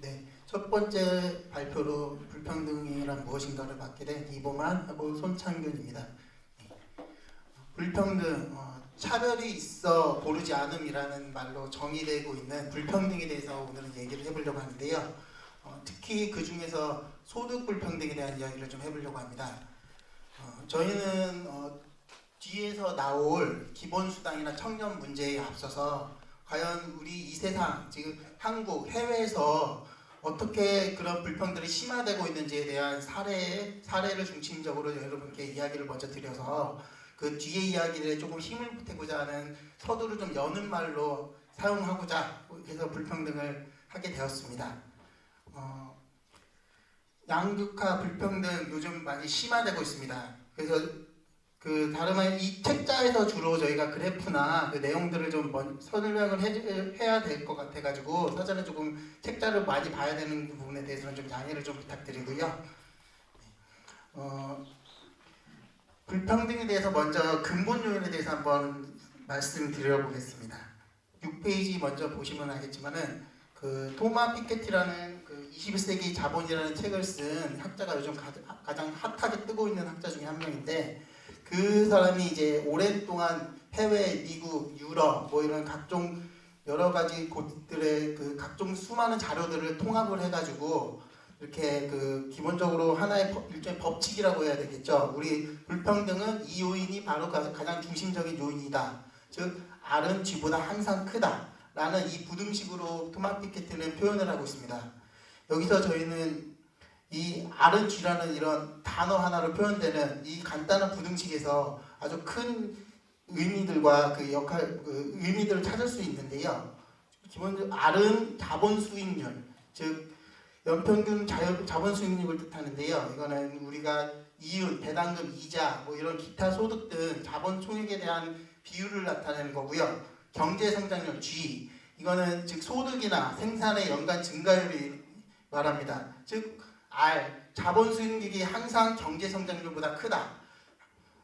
네, 첫 번째 발표로 불평등이란 무엇인가를 맡게 된 이보만 하고 손창균입니다. 불평등, 차별이 있어 고르지 않음이라는 말로 정의되고 있는 불평등에 대해서 오늘은 얘기를 해보려고 하는데요. 특히 그 중에서 소득 불평등에 대한 이야기를 좀 해보려고 합니다. 저희는 뒤에서 나올 기본수당이나 청년 문제에 앞서서 과연 우리 이 세상, 지금 한국, 해외에서 어떻게 그런 불평들이 심화되고 있는지에 대한 사례를 중심적으로 여러분께 이야기를 먼저 드려서 그 뒤에 이야기를 조금 힘을 보태고자 하는 서두를 좀 여는 말로 사용하고자 해서 불평등을 하게 되었습니다. 양극화 불평등 요즘 많이 심화되고 있습니다. 그래서 그 다름 아닌 이 책자에서 주로 저희가 그래프나 그 내용들을 좀 설명을 해야 될 것 같아가지고 사전에 조금 책자를 많이 봐야 되는 부분에 대해서는 좀 양해를 좀 부탁드리고요. 불평등에 대해서 먼저 근본 요인에 대해서 한번 말씀드려보겠습니다. 6페이지 먼저 보시면 알겠지만은 그 토마 피케티라는 그 21세기 자본이라는 책을 쓴 학자가 요즘 가장 핫하게 뜨고 있는 학자 중에 한 명인데, 그 사람이 이제 오랜 동안 해외, 미국, 유럽 뭐 이런 각종 여러 가지 곳들의 그 각종 수많은 자료들을 통합을 해가지고 이렇게 그 기본적으로 하나의 일종의 법칙이라고 해야 되겠죠. 우리 불평등은 이 요인이 바로 가장 중심적인 요인이다. 즉 R은 G보다 항상 크다 라는 이 부등식으로 토마 피케티는 표현을 하고 있습니다. 여기서 저희는 이 R은 G라는 이런 단어 하나로 표현되는 이 간단한 부등식에서 아주 큰 의미들과 그 의미들을 찾을 수 있는데요. 기본적으로 R은 자본 수익률, 즉 연평균 자본 수익률을 뜻하는데요. 이거는 우리가 이윤, 배당금, 이자, 뭐 이런 기타 소득 등 자본 총액에 대한 비율을 나타내는 거고요. 경제 성장률 G, 이거는 즉 소득이나 생산의 연간 증가율이 말합니다. 즉 R, 자본 수익률이 항상 경제 성장률보다 크다.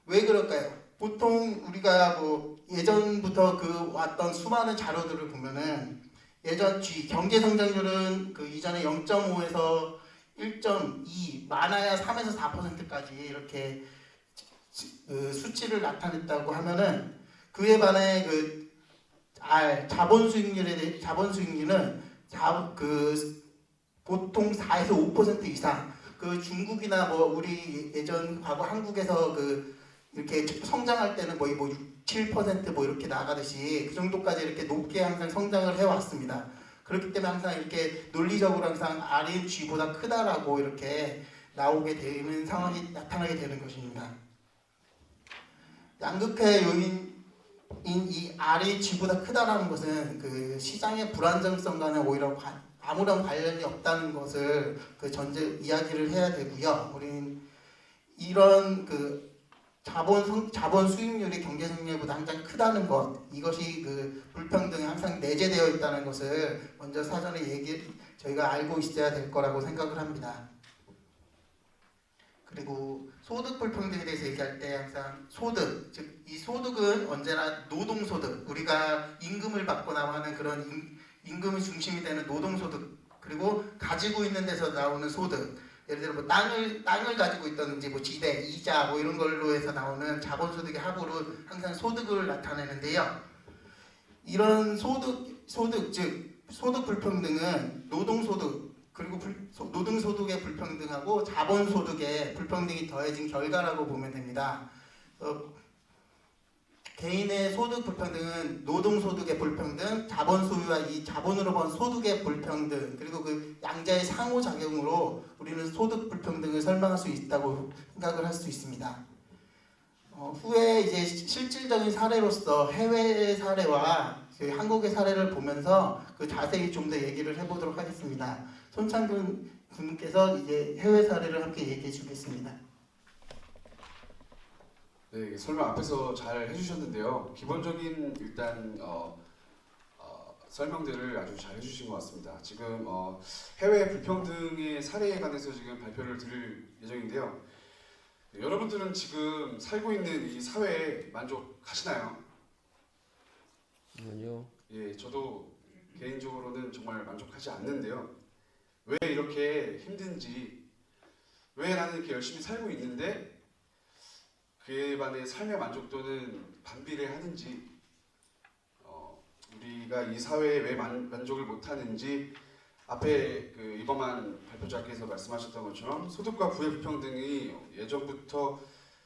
왜 그럴까요? 보통 우리가 뭐 예전부터 그 왔던 수많은 자료들을 보면은 예전 G, 경제 성장률은 그 이전에 0.5에서 1.2, 많아야 3에서 4%까지 이렇게 수치를 나타냈다고 하면은, 그에 반해 그 R, 자본 수익률은 보통 4에서 5% 이상, 그 중국이나 뭐 우리 예전 과거 한국에서 그 이렇게 성장할 때는 거의 뭐 6, 7% 뭐 이렇게 나가듯이 그 정도까지 이렇게 높게 항상 성장을 해왔습니다. 그렇기 때문에 항상 이렇게 논리적으로 항상 R이 G보다 크다라고 이렇게 나오게 되는 상황이 나타나게 되는 것입니다. 양극화의 요인인 이 R이 G보다 크다라는 것은 그 시장의 불안정성과는 오히려 아무런 관련이 없다는 것을 그 전제 이야기를 해야 되고요. 우리는 이런 그 자본 수익률이 경제 성장률보다 항상 크다는 것, 이것이 그 불평등에 항상 내재되어 있다는 것을 먼저 사전에 저희가 알고 있어야 될 거라고 생각을 합니다. 그리고 소득 불평등에 대해서 얘기할 때 항상 소득, 즉 이 소득은 언제나 노동소득, 우리가 임금을 받거나 하는 그런 임금이 중심이 되는 노동소득, 그리고 가지고 있는 데서 나오는 소득, 예를 들어 뭐 땅을 가지고 있던지 뭐 지대, 이자 뭐 이런 걸로 해서 나오는 자본소득의 합으로 항상 소득을 나타내는데요. 이런 소득 즉 소득 불평등은 노동소득 그리고 노동소득의 불평등하고 자본소득의 불평등이 더해진 결과라고 보면 됩니다. 개인의 소득 불평등은 노동소득의 불평등, 자본 소유와 이 자본으로 번 소득의 불평등, 그리고 그 양자의 상호작용으로 우리는 소득 불평등을 설명할 수 있다고 생각을 할 수 있습니다. 후에 이제 실질적인 사례로서 해외 사례와 그 한국의 사례를 보면서 그 자세히 좀 더 얘기를 해보도록 하겠습니다. 손창균 군께서 이제 해외 사례를 함께 얘기해 주겠습니다. 네, 설명 앞에서 잘 해주셨는데요. 기본적인 일단 설명들을 아주 잘 해주신 것 같습니다. 지금 해외 불평등의 사례에 관해서 지금 발표를 드릴 예정인데요. 네, 여러분들은 지금 살고 있는 이 사회에 만족하시나요? 아니요. 예, 저도 개인적으로는 정말 만족하지 않는데요. 왜 이렇게 힘든지, 왜 나는 이렇게 열심히 살고 있는데 그에 반해 삶의 만족도는 반비례하는지, 우리가 이 사회에 왜 만족을 못하는지, 앞에 그 이범한 발표자께서 말씀하셨던 것처럼 소득과 부의 불평등이 예전부터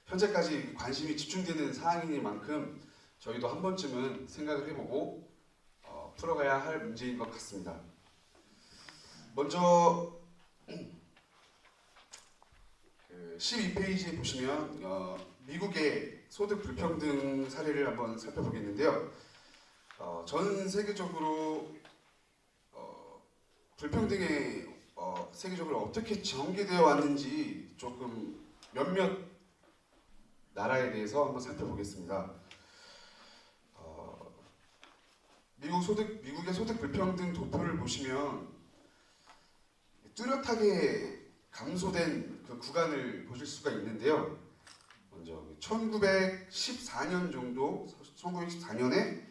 현재까지 관심이 집중되는 사항이니만큼 저희도 한 번쯤은 생각을 해보고 풀어가야 할 문제인 것 같습니다. 먼저 12페이지에 보시면 미국의 소득 불평등 사례를 한번 살펴보겠는데요. 전 세계적으로 불평등이 세계적으로 어떻게 전개되어 왔는지 조금 몇몇 나라에 대해서 한번 살펴보겠습니다. 미국의 소득 불평등 도표를 보시면 뚜렷하게 감소된 그 구간을 보실 수가 있는데요. 먼저 1914년 정도, 1914년에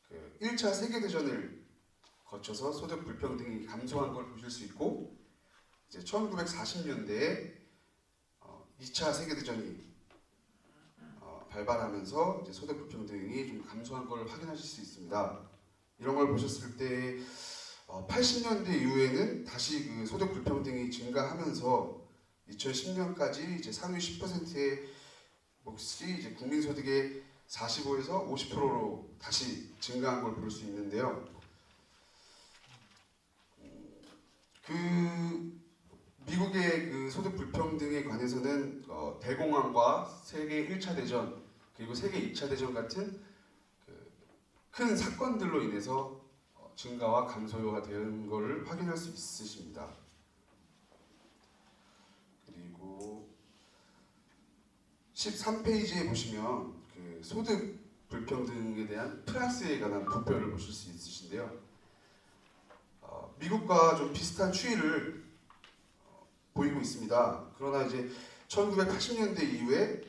그 1차 세계대전을 거쳐서 소득 불평등이 감소한 걸 보실 수 있고, 이제 1940년대에 2차 세계대전이 발발하면서 이제 소득 불평등이 좀 감소한 걸 확인하실 수 있습니다. 이런 걸 보셨을 때 80년대 이후에는 다시 그 소득 불평등이 증가하면서 2010년까지 이제 상위 10%의 몫이 이제 국민 소득의 45에서 50%로 다시 증가한 걸 볼 수 있는데요. 그 미국의 그 소득 불평등에 관해서는 대공황과 세계 1차 대전 그리고 세계 2차 대전 같은 큰 사건들로 인해서 증가와 감소가 되는 것을 확인할 수 있으십니다. 그리고 13페이지에 보시면 그 소득 불평등에 대한 프랑스에 관한 도표를 보실 수 있으신데요. 미국과 좀 비슷한 추이를 보이고 있습니다. 그러나 이제 1980년대 이후에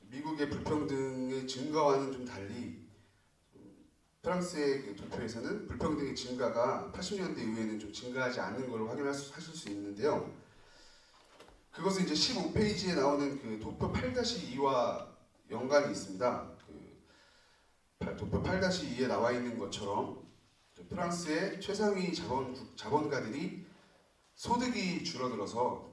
미국의 불평등의 증가와는 좀 달리 프랑스의 그 도표에서는 불평등의 증가가 80년대 이후에는 좀 증가하지 않는 걸 하실 수 있는데요. 그것은 이제 15페이지에 나오는 그 도표 8-2와 연관이 있습니다. 그 도표 8-2에 나와 있는 것처럼 프랑스의 최상위 자본가들이 소득이 줄어들어서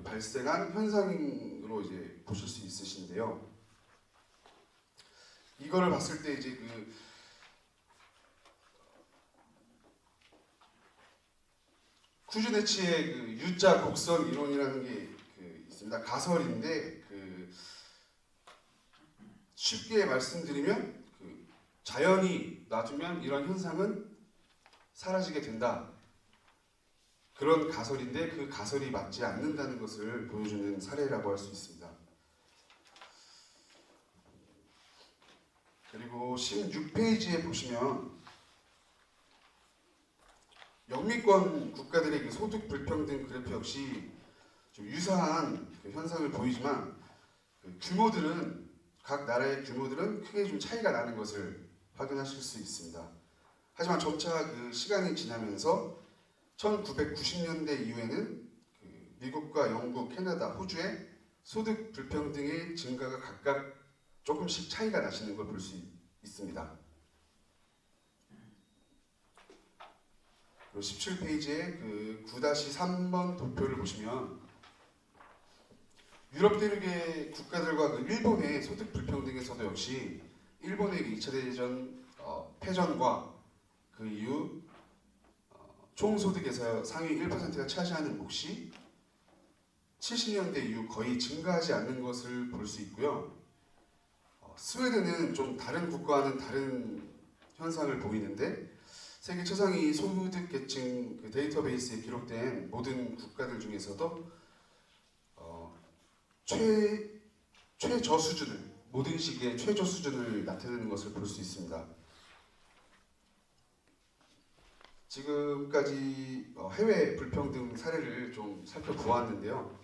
발생한 현상으로 이제 보실 수 있으신데요. 이거를 봤을 때 이제 그 쿠즈네츠의 그 U자 곡선 이론이라는 게 있습니다. 가설인데 쉽게 말씀드리면 자연이 놔두면 이런 현상은 사라지게 된다. 그런 가설인데 그 가설이 맞지 않는다는 것을 보여주는 사례라고 할 수 있습니다. 그리고 16페이지에 보시면 영미권 국가들의 그 소득 불평등 그래프 역시 좀 유사한 그 현상을 보이지만 각 나라의 규모들은 크게 좀 차이가 나는 것을 확인하실 수 있습니다. 하지만 점차 그 시간이 지나면서 1990년대 이후에는 미국과 영국, 캐나다, 호주의 소득 불평등의 증가가 각각 조금씩 차이가 나시는 걸 볼 수 있습니다. 그리고 17페이지에 그 9-3번 도표를 보시면 유럽 대륙의 국가들과 그 일본의 소득 불평등에서도 역시 일본의 2차 대전 패전과 그 이후 총소득에서 상위 1%가 차지하는 몫이 70년대 이후 거의 증가하지 않는 것을 볼 수 있고요. 스웨덴은 좀 다른 국가와는 다른 현상을 보이는데 세계 최상위 소득 계층 그 데이터베이스에 기록된 모든 국가들 중에서도 최저 수준을 모든 시기에 최저 수준을 나타내는 것을 볼 수 있습니다. 지금까지 해외 불평등 사례를 좀 살펴보았는데요.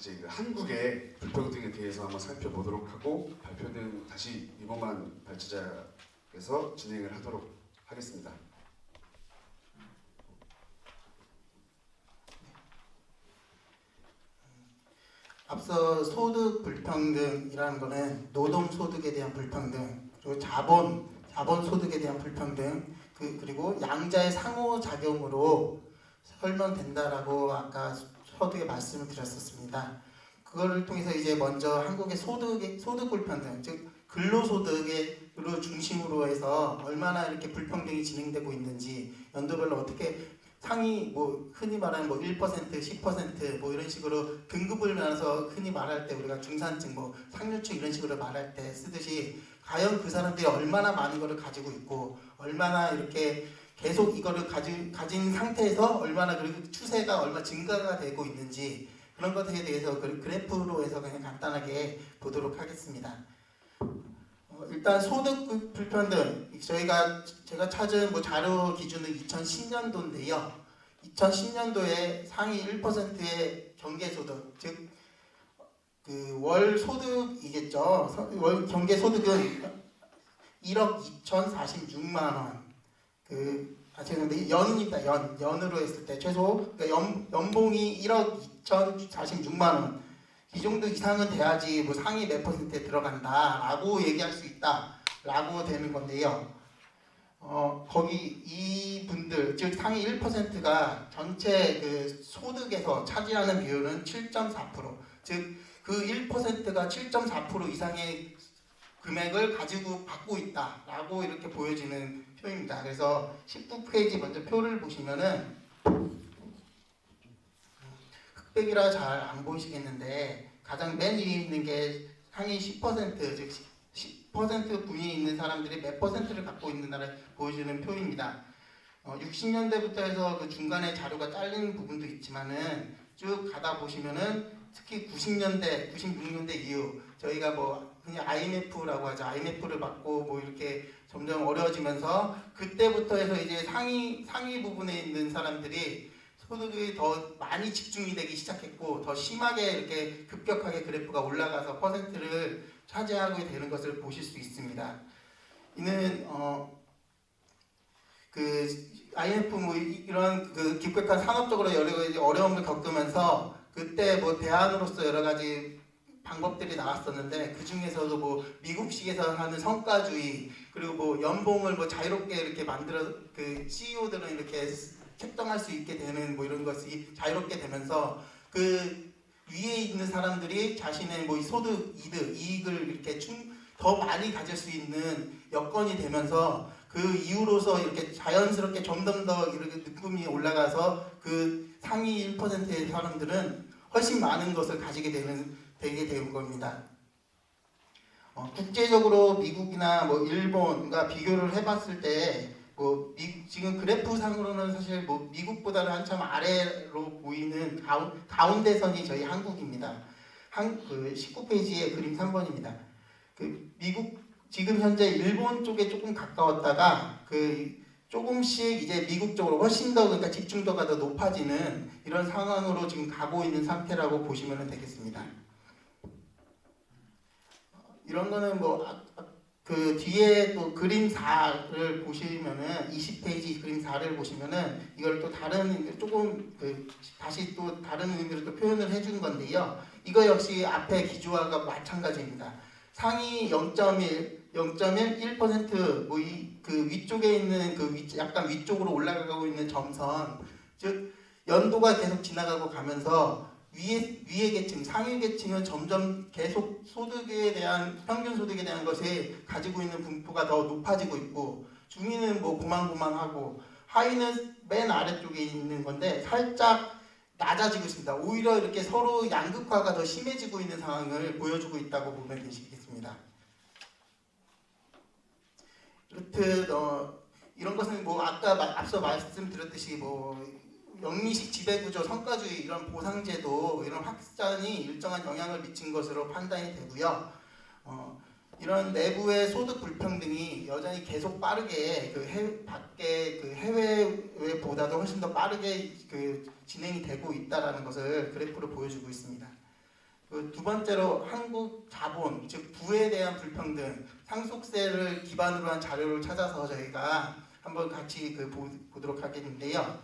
이제 그 한국의 불평등에 대해서 한번 살펴보도록 하고 발표는 다시 이범만 발제자께서 진행을 하도록 하겠습니다. 앞서 소득 불평등이라는 거는 노동 소득에 대한 불평등, 그리고 자본 소득에 대한 불평등, 그리고 양자의 상호작용으로 설명된다라고 아까 서두에 말씀을 드렸었습니다. 그거를 통해서 이제 먼저 한국의 소득 불평등, 즉 근로소득으로 중심으로 해서 얼마나 이렇게 불평등이 진행되고 있는지 연도별로 어떻게 상위 뭐 흔히 말하는 뭐 1%, 10% 이런 식으로 등급을 나눠서 흔히 말할 때 우리가 중산층 상류층 이런 식으로 말할 때 쓰듯이 과연 그 사람들이 얼마나 많은 거를 가지고 있고 얼마나 이렇게 계속 이거를 가진 상태에서 얼마나 그리고 추세가 얼마 증가가 되고 있는지 그런 것에 대해서 그래프로 해서 그냥 간단하게 보도록 하겠습니다. 일단 소득 불평등 제가 찾은 자료 기준은 2010년도인데요. 2010년도에 상위 1%의 경계소득, 즉 월 소득이겠죠. 월 경계소득은 1억 2,046만 원. 죄송한데 연입니다. 연으로 했을 때 최소 그러니까 연봉이 1억 2,046만 원. 이 정도 이상은 돼야지 상위 몇 %에 들어간다라고 얘기할 수 있다라고 되는 건데요. 거기 이분들 즉 상위 1%가 전체 소득에서 차지하는 비율은 7.4%. 즉 그 1%가 7.4% 이상의 금액을 가지고 받고 있다라고 이렇게 보여지는 표입니다. 그래서 19페이지 먼저 표를 보시면은 흑백이라 잘 안 보이시겠는데 가장 맨 위에 있는 게 상위 10%, 즉 10% 분위에 있는 사람들이 몇 %를 갖고 있는가를 보여주는 표입니다. 60년대부터 해서 그 중간에 자료가 잘리는 부분도 있지만은 쭉 가다 보시면은 특히 90년대, 96년대 이후 저희가 그냥 IMF라고 하죠. IMF를 받고 이렇게 점점 어려워지면서 그때부터 해서 이제 상위 부분에 있는 사람들이 소득이 더 많이 집중이 되기 시작했고 더 심하게 이렇게 급격하게 그래프가 올라가서 퍼센트를 차지하게 되는 것을 보실 수 있습니다. 이는 IMF 이런 급격한 산업적으로 여러 가지 어려움을 겪으면서 그때 대안으로서 여러 가지 방법들이 나왔었는데 그 중에서도 미국식에서 하는 성과주의 그리고 연봉을 자유롭게 이렇게 만들어 CEO들은 이렇게 책정할 수 있게 되는 이런 것이 자유롭게 되면서 그 위에 있는 사람들이 자신의 소득 이익을 이렇게 더 많이 가질 수 있는 여건이 되면서 그 이후로서 이렇게 자연스럽게 점점 더 이렇게 느낌이 올라가서 그 상위 1%의 사람들은 훨씬 많은 것을 가지게 되는 겁니다. 국제적으로 미국이나 일본과 비교를 해봤을 때 지금 그래프상으로는 사실 미국보다는 한참 아래로 보이는 가운데선이 저희 한국입니다. 19페이지의 그림 3번입니다. 미국 지금 현재 일본 쪽에 조금 가까웠다가 조금씩 이제 미국 쪽으로 훨씬 더 그러니까 집중도가 더 높아지는 이런 상황으로 지금 가고 있는 상태라고 보시면 되겠습니다. 이런 거는 뒤에 또 그림 4를 보시면은 20페이지 그림 4를 보시면은 이걸 또 다른 조금 다시 또 다른 의미로 또 표현을 해준 건데요. 이거 역시 앞에 기조화가 마찬가지입니다. 상위 0.1, 1% 위쪽에 있는 약간 위쪽으로 올라가고 있는 점선, 즉 연도가 계속 지나가고 가면서 위의 계층, 상위 계층은 점점 계속 평균 소득에 대한 것이 가지고 있는 분포가 더 높아지고 있고 중위는 고만고만하고 하위는 맨 아래쪽에 있는 건데 살짝 낮아지고 있습니다. 오히려 이렇게 서로 양극화가 더 심해지고 있는 상황을 보여주고 있다고 보면 되시겠습니다. 이렇듯 이런 것은 아까 앞서 말씀드렸듯이 영미식 지배구조, 성과주의 이런 보상제도 이런 확산이 일정한 영향을 미친 것으로 판단이 되고요. 이런 내부의 소득 불평등이 여전히 계속 빠르게 밖에 해외보다도 훨씬 더 빠르게 진행이 되고 있다라는 것을 그래프로 보여주고 있습니다. 두 번째로 한국 자본, 즉 부에 대한 불평등, 상속세를 기반으로 한 자료를 찾아서 저희가 한번 같이 보도록 하겠는데요.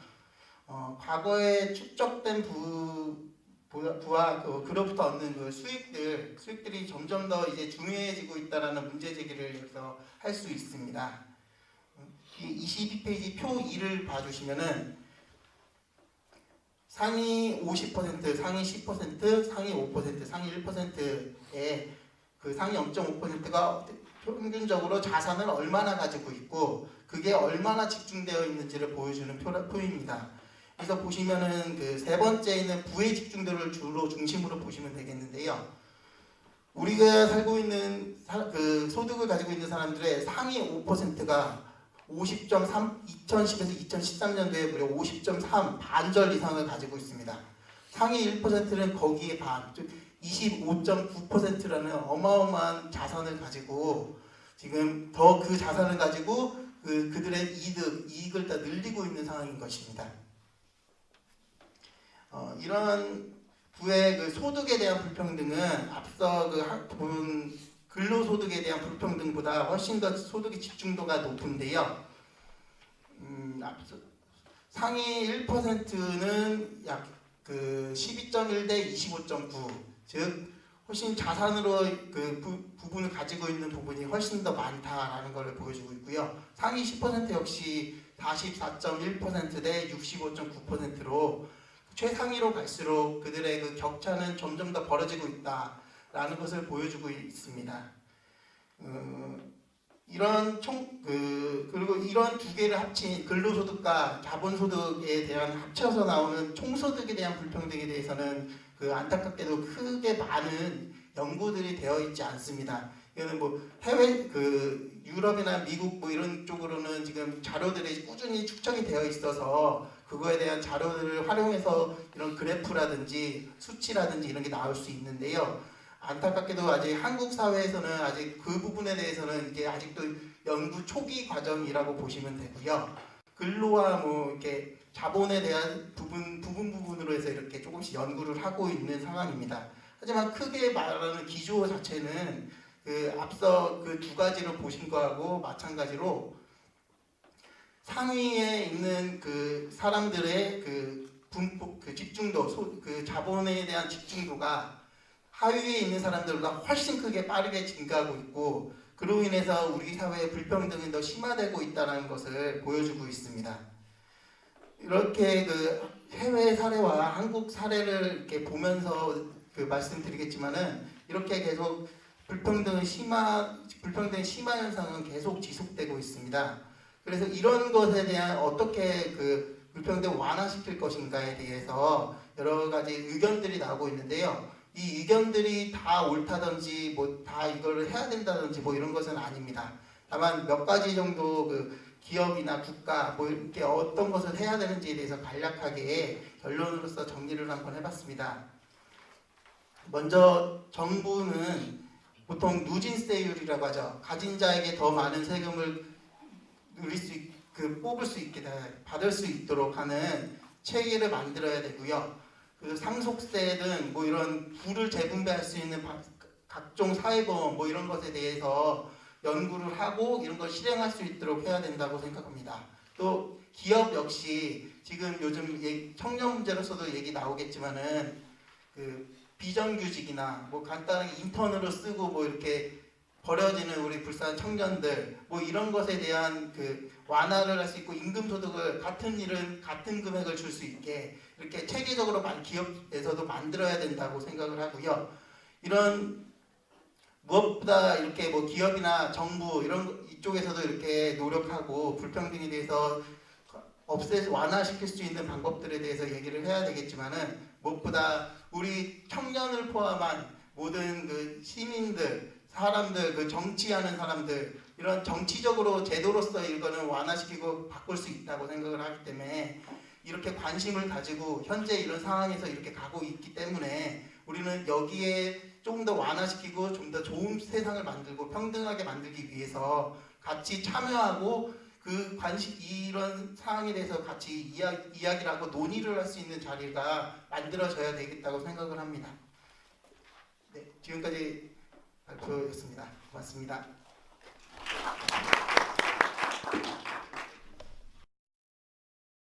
과거에 축적된 부와 그로부터 얻는 수익들이 점점 더 이제 중요해지고 있다라는 문제 제기를 여기서 할 수 있습니다. 이 22페이지 표 2를 봐주시면은 상위 50%, 상위 10%, 상위 5%, 상위 1%의 그 상위 0.5%가 평균적으로 자산을 얼마나 가지고 있고 그게 얼마나 집중되어 있는지를 보여주는 표입니다. 그래서 보시면은 그 세 번째는 부의 집중도를 주로 중심으로 보시면 되겠는데요. 우리가 살고 있는 그 소득을 가지고 있는 사람들의 상위 5%가 50.3, 2010에서 2013년도에 무려 50.3 반절 이상을 가지고 있습니다. 상위 1%는 거기에 반, 즉 25.9%라는 어마어마한 자산을 가지고 지금 더 그 자산을 가지고 그들의 이익을 다 늘리고 있는 상황인 것입니다. 이런 부의 그 소득에 대한 불평등은 앞서 본 근로소득에 대한 불평등보다 훨씬 더 소득의 집중도가 높은데요. 상위 1%는 약 12.1 대 25.9, 즉 훨씬 자산으로 부분을 가지고 있는 부분이 훨씬 더 많다라는 것을 보여주고 있고요. 상위 10% 역시 44.1% 대 65.9%로 최상위로 갈수록 그들의 그 격차는 점점 더 벌어지고 있다라는 것을 보여주고 있습니다. 그리고 이런 두 개를 합친 근로소득과 자본소득에 대한 합쳐서 나오는 총소득에 대한 불평등에 대해서는 안타깝게도 크게 많은 연구들이 되어 있지 않습니다. 이거는 해외 유럽이나 미국 이런 쪽으로는 지금 자료들이 꾸준히 축적이 되어 있어서 그거에 대한 자료들을 활용해서 이런 그래프라든지 수치라든지 이런 게 나올 수 있는데요. 안타깝게도 아직 한국 사회에서는 아직 그 부분에 대해서는 이게 아직도 연구 초기 과정이라고 보시면 되고요. 근로와 이렇게 자본에 대한 부분으로 해서 이렇게 조금씩 연구를 하고 있는 상황입니다. 하지만 크게 말하는 기조 자체는 앞서 두 가지를 보신 거하고 마찬가지로 상위에 있는 사람들의 집중도, 자본에 대한 집중도가 하위에 있는 사람들보다 훨씬 크게 빠르게 증가하고 있고 그로 인해서 우리 사회의 불평등이 더 심화되고 있다는 것을 보여주고 있습니다. 이렇게 해외 사례와 한국 사례를 이렇게 보면서 말씀드리겠지만은 이렇게 계속 불평등 심화 현상은 계속 지속되고 있습니다. 그래서 이런 것에 대한 어떻게 불평등 완화시킬 것인가에 대해서 여러 가지 의견들이 나오고 있는데요. 이 의견들이 다 옳다든지 다 이걸 해야 된다든지 이런 것은 아닙니다. 다만 몇 가지 정도 기업이나 국가 이렇게 어떤 것을 해야 되는지에 대해서 간략하게 결론으로서 정리를 한번 해봤습니다. 먼저 정부는 보통 누진세율이라고 하죠. 가진 자에게 더 많은 세금을 뽑을 수 있게 받을 수 있도록 하는 체계를 만들어야 되고요. 상속세든 이런 부를 재분배할 수 있는 각종 사회보험 이런 것에 대해서 연구를 하고 이런 걸 실행할 수 있도록 해야 된다고 생각합니다. 또 기업 역시 지금 요즘 청년 문제로서도 얘기 나오겠지만은 비정규직이나 간단하게 인턴으로 쓰고 이렇게 버려지는 우리 불쌍한 청년들 이런 것에 대한 완화를 할 수 있고 임금소득을 같은 일은 같은 금액을 줄 수 있게 이렇게 체계적으로 기업에서도 만들어야 된다고 생각을 하고요. 이런 무엇보다 이렇게 기업이나 정부 이쪽에서도 이렇게 노력하고 불평등에 대해서 완화시킬 수 있는 방법들에 대해서 얘기를 해야 되겠지만은 무엇보다 우리 청년을 포함한 모든 시민들, 사람들, 정치하는 사람들 이런 정치적으로 제도로서 이거는 완화시키고 바꿀 수 있다고 생각을 하기 때문에 이렇게 관심을 가지고 현재 이런 상황에서 이렇게 가고 있기 때문에 우리는 여기에 조금 더 완화시키고 좀 더 좋은 세상을 만들고 평등하게 만들기 위해서 같이 참여하고 이런 상황에 대해서 같이 이야기를 하고 논의를 할 수 있는 자리가 만들어져야 되겠다고 생각을 합니다. 지금까지 발표였습니다. 고맙습니다.